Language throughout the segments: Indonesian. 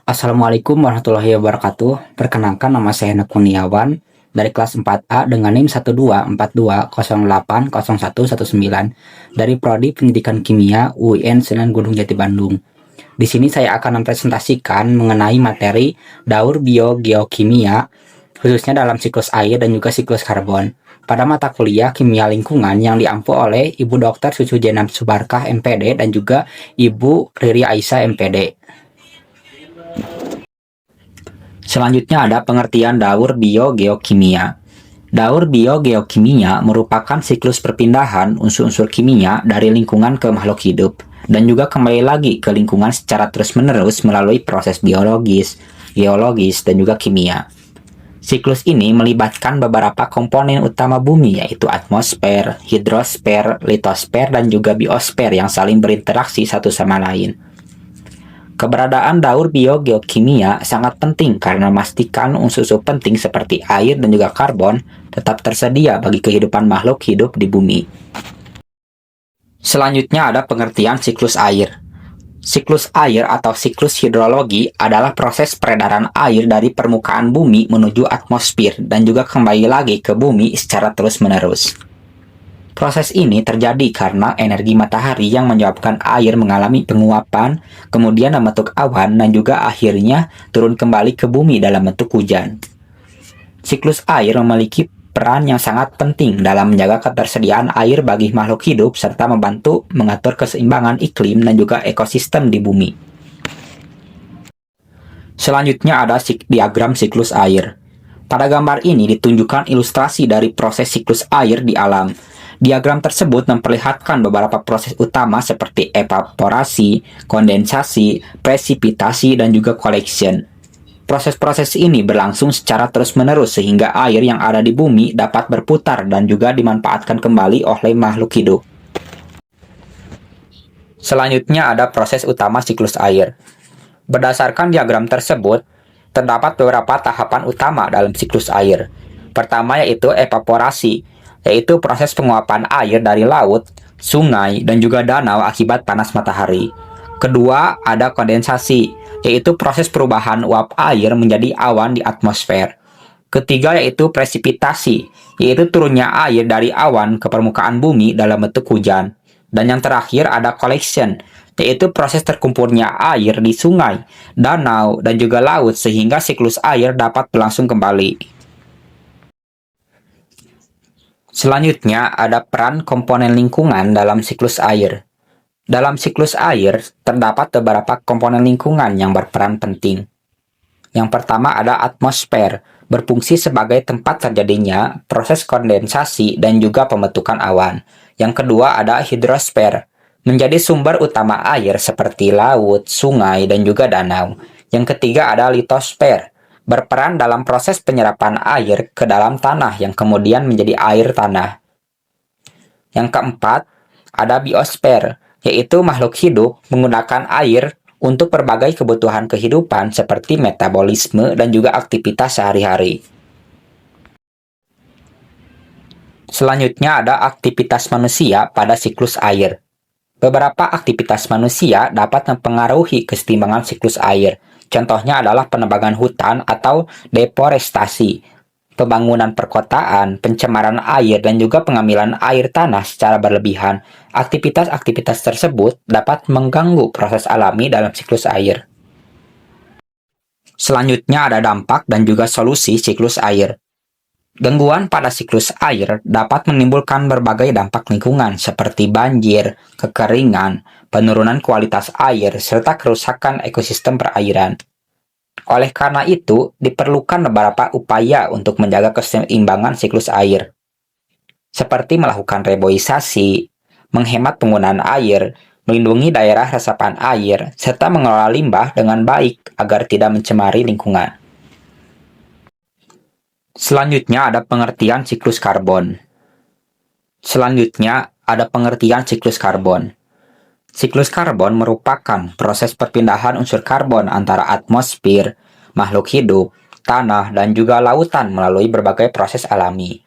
Assalamualaikum warahmatullahi wabarakatuh. Perkenalkan, nama saya Hendra Kurniawan dari kelas 4A dengan NIM 124208019 dari Prodi Pendidikan Kimia UIN Sunan Gunung Jati Bandung. Di sini saya akan mempresentasikan mengenai materi daur biogeokimia, khususnya dalam siklus air dan juga siklus karbon, pada mata kuliah kimia lingkungan yang diampu oleh Ibu Dr. Sucu Jenab Subarkah MPD dan juga Ibu Riri Aisyah MPD. Selanjutnya ada pengertian daur biogeokimia. Daur biogeokimia merupakan siklus perpindahan unsur-unsur kimia dari lingkungan ke makhluk hidup dan juga kembali lagi ke lingkungan secara terus-menerus melalui proses biologis, geologis, dan juga kimia. Siklus ini melibatkan beberapa komponen utama bumi, yaitu atmosfer, hidrosfer, litosfer, dan juga biosfer yang saling berinteraksi satu sama lain. Keberadaan daur biogeokimia sangat penting karena memastikan unsur-unsur penting seperti air dan juga karbon tetap tersedia bagi kehidupan makhluk hidup di bumi. Selanjutnya ada pengertian siklus air. Siklus air atau siklus hidrologi adalah proses peredaran air dari permukaan bumi menuju atmosfer dan juga kembali lagi ke bumi secara terus-menerus. Proses ini terjadi karena energi matahari yang menyebabkan air mengalami penguapan, kemudian membentuk awan, dan juga akhirnya turun kembali ke bumi dalam bentuk hujan. Siklus air memiliki peran yang sangat penting dalam menjaga ketersediaan air bagi makhluk hidup serta membantu mengatur keseimbangan iklim dan juga ekosistem di bumi. Selanjutnya ada diagram siklus air. Pada gambar ini ditunjukkan ilustrasi dari proses siklus air di alam. Diagram tersebut memperlihatkan beberapa proses utama seperti evaporasi, kondensasi, presipitasi, dan juga collection. Proses-proses ini berlangsung secara terus-menerus sehingga air yang ada di bumi dapat berputar dan juga dimanfaatkan kembali oleh makhluk hidup. Selanjutnya ada proses utama siklus air. Berdasarkan diagram tersebut, terdapat beberapa tahapan utama dalam siklus air. Pertama yaitu evaporasi, yaitu proses penguapan air dari laut, sungai, dan juga danau akibat panas matahari. Kedua, ada kondensasi, yaitu proses perubahan uap air menjadi awan di atmosfer. Ketiga, yaitu presipitasi, yaitu turunnya air dari awan ke permukaan bumi dalam bentuk hujan. Dan yang terakhir ada collection, yaitu proses terkumpulnya air di sungai, danau, dan juga laut sehingga siklus air dapat berlangsung kembali. Selanjutnya ada peran komponen lingkungan dalam siklus air. Dalam siklus air, terdapat beberapa komponen lingkungan yang berperan penting. Yang pertama ada atmosfer, berfungsi sebagai tempat terjadinya proses kondensasi dan juga pembentukan awan. Yang kedua ada hidrosfer, menjadi sumber utama air seperti laut, sungai, dan juga danau. Yang ketiga ada litosfer, berperan dalam proses penyerapan air ke dalam tanah yang kemudian menjadi air tanah. Yang keempat, ada biosfer, yaitu makhluk hidup menggunakan air untuk berbagai kebutuhan kehidupan seperti metabolisme dan juga aktivitas sehari-hari. Selanjutnya ada aktivitas manusia pada siklus air. Beberapa aktivitas manusia dapat mempengaruhi keseimbangan siklus air. Contohnya adalah penebangan hutan atau deforestasi, pembangunan perkotaan, pencemaran air, dan juga pengambilan air tanah secara berlebihan. Aktivitas-aktivitas tersebut dapat mengganggu proses alami dalam siklus air. Selanjutnya ada dampak dan juga solusi siklus air. Gangguan pada siklus air dapat menimbulkan berbagai dampak lingkungan seperti banjir, kekeringan, penurunan kualitas air, serta kerusakan ekosistem perairan. Oleh karena itu, diperlukan beberapa upaya untuk menjaga keseimbangan siklus air, seperti melakukan reboisasi, menghemat penggunaan air, melindungi daerah resapan air, serta mengelola limbah dengan baik agar tidak mencemari lingkungan. Selanjutnya ada pengertian siklus karbon. Siklus karbon merupakan proses perpindahan unsur karbon antara atmosfer, makhluk hidup, tanah, dan juga lautan melalui berbagai proses alami.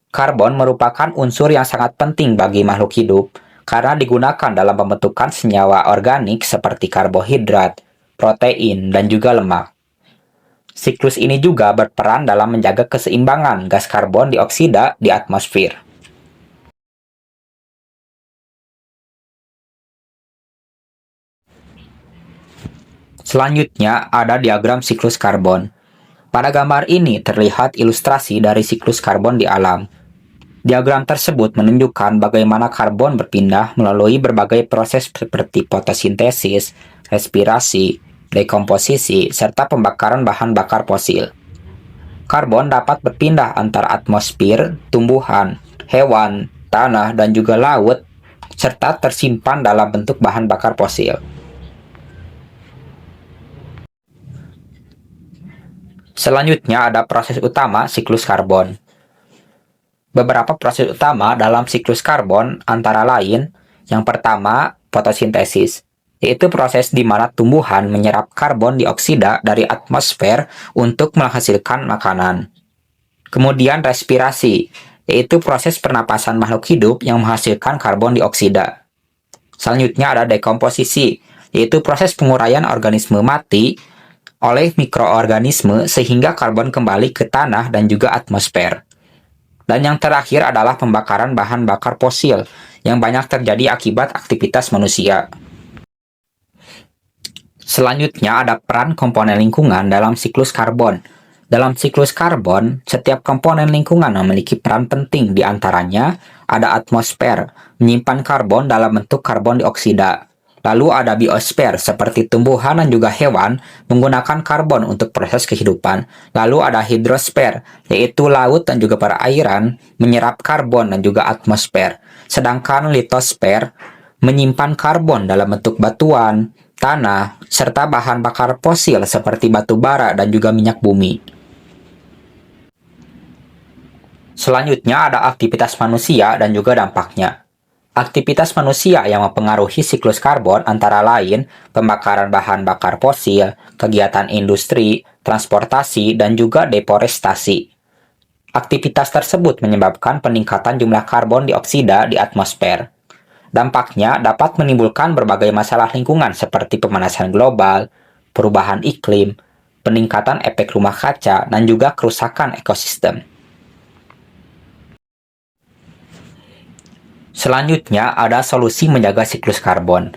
Karbon merupakan unsur yang sangat penting bagi makhluk hidup karena digunakan dalam pembentukan senyawa organik seperti karbohidrat, protein, dan juga lemak. Siklus ini juga berperan dalam menjaga keseimbangan gas karbon dioksida di atmosfer. Selanjutnya ada diagram siklus karbon. Pada gambar ini terlihat ilustrasi dari siklus karbon di alam. Diagram tersebut menunjukkan bagaimana karbon berpindah melalui berbagai proses seperti fotosintesis, respirasi, dekomposisi, serta pembakaran bahan bakar fosil. Karbon dapat berpindah antar atmosfer, tumbuhan, hewan, tanah, dan juga laut, serta tersimpan dalam bentuk bahan bakar fosil. Selanjutnya ada proses utama siklus karbon. Beberapa proses utama dalam siklus karbon antara lain, yang pertama, fotosintesis, yaitu proses di mana tumbuhan menyerap karbon dioksida dari atmosfer untuk menghasilkan makanan. Kemudian respirasi, yaitu proses pernapasan makhluk hidup yang menghasilkan karbon dioksida. Selanjutnya ada dekomposisi, yaitu proses penguraian organisme mati oleh mikroorganisme sehingga karbon kembali ke tanah dan juga atmosfer. Dan yang terakhir adalah pembakaran bahan bakar fosil yang banyak terjadi akibat aktivitas manusia. Selanjutnya ada peran komponen lingkungan dalam siklus karbon. Dalam siklus karbon, setiap komponen lingkungan memiliki peran penting, di antaranya ada atmosfer, menyimpan karbon dalam bentuk karbon dioksida. Lalu ada biosfer, seperti tumbuhan dan juga hewan menggunakan karbon untuk proses kehidupan. Lalu ada hidrosfer, yaitu laut dan juga perairan menyerap karbon dan juga atmosfer. Sedangkan litosfer menyimpan karbon dalam bentuk batuan, tanah, serta bahan bakar fosil seperti batu bara dan juga minyak bumi. Selanjutnya ada aktivitas manusia dan juga dampaknya. Aktivitas manusia yang mempengaruhi siklus karbon antara lain pembakaran bahan bakar fosil, kegiatan industri, transportasi, dan juga deforestasi. Aktivitas tersebut menyebabkan peningkatan jumlah karbon dioksida di atmosfer. Dampaknya dapat menimbulkan berbagai masalah lingkungan seperti pemanasan global, perubahan iklim, peningkatan efek rumah kaca, dan juga kerusakan ekosistem. Selanjutnya ada solusi menjaga siklus karbon.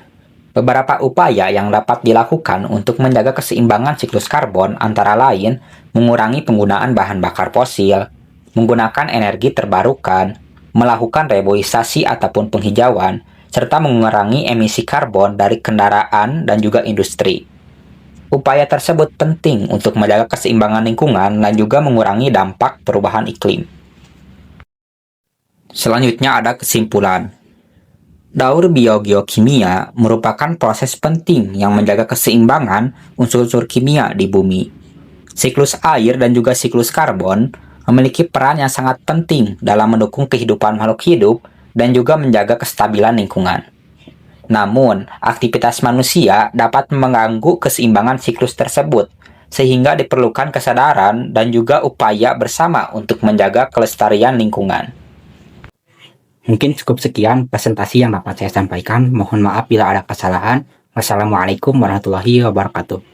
Beberapa upaya yang dapat dilakukan untuk menjaga keseimbangan siklus karbon antara lain mengurangi penggunaan bahan bakar fosil, menggunakan energi terbarukan, melakukan reboisasi ataupun penghijauan, serta mengurangi emisi karbon dari kendaraan dan juga industri. Upaya tersebut penting untuk menjaga keseimbangan lingkungan dan juga mengurangi dampak perubahan iklim. Selanjutnya ada kesimpulan. Daur biogeokimia merupakan proses penting yang menjaga keseimbangan unsur-unsur kimia di bumi. Siklus air dan juga siklus karbon memiliki peran yang sangat penting dalam mendukung kehidupan makhluk hidup dan juga menjaga kestabilan lingkungan. Namun, aktivitas manusia dapat mengganggu keseimbangan siklus tersebut, sehingga diperlukan kesadaran dan juga upaya bersama untuk menjaga kelestarian lingkungan. Mungkin cukup sekian presentasi yang dapat saya sampaikan. Mohon maaf bila ada kesalahan. Wassalamualaikum warahmatullahi wabarakatuh.